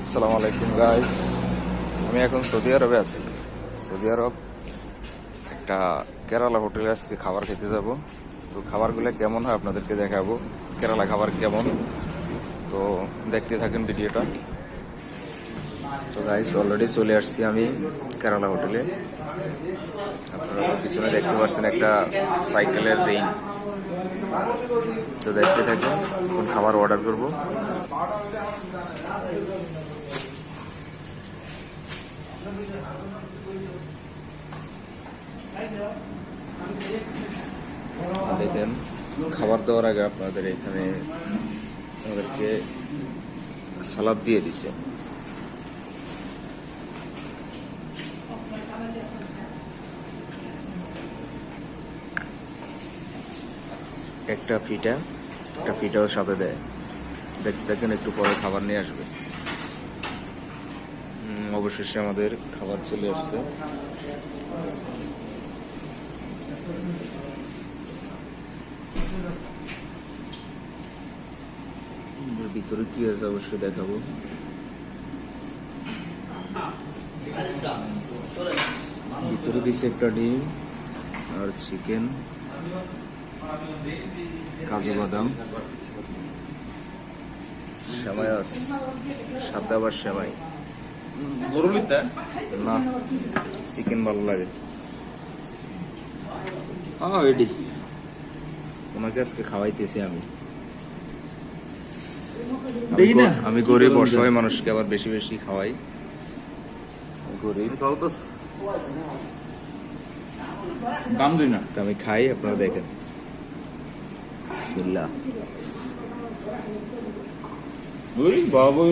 আসসালামু আলাইকুম গাইস। আমি এখন সৌদি আরবে আছি। সৌদি আরব একটা কেরালা হোটেলে আজকে খাবার খেতে যাব। তো খাবারগুলো কেমন হয় আপনাদেরকে দেখাবো। কেরালা খাবার কেমন, তো দেখতে থাকেন ভিডিওটা। তো গাইস, অলরেডি চলে আসছি আমি কেরালা হোটেলে। আপনারা পিছনে দেখতে পাচ্ছেন একটা সাইকেলের রিং। তো দেখতে থাকেন কোন খাবার অর্ডার করবো। দেখেন, খাবার দেওয়ার আগে আপনাদের এখানে আমাদেরকে সালাদ দিয়ে দিছে। একটা ফিটাও সাথে দেয়। দেখতে থাকেন, একটু পরে খাবার নিয়ে আসবে। অবশেষে আমাদের খাবার চলে আসছে। ভিতরে কি আছে অবশ্যই দেখাবো। ভিতরে দিচ্ছে একটা ডিম আর চিকেন, কাজু বাদাম, সেমাই আছে, সাদা বা সেমাই। না, চিকেন ভালো লাগে। এডি তোমাকে আজকে খাওয়াইতেছি আমি। আমি গরিব অসহায় মানুষকে আবার বেশি বেশি খাওয়াই। গরিব দাম দিই না, আমি খাই, আপনারা দেখেন। বিসমিল্লাহ। বাবা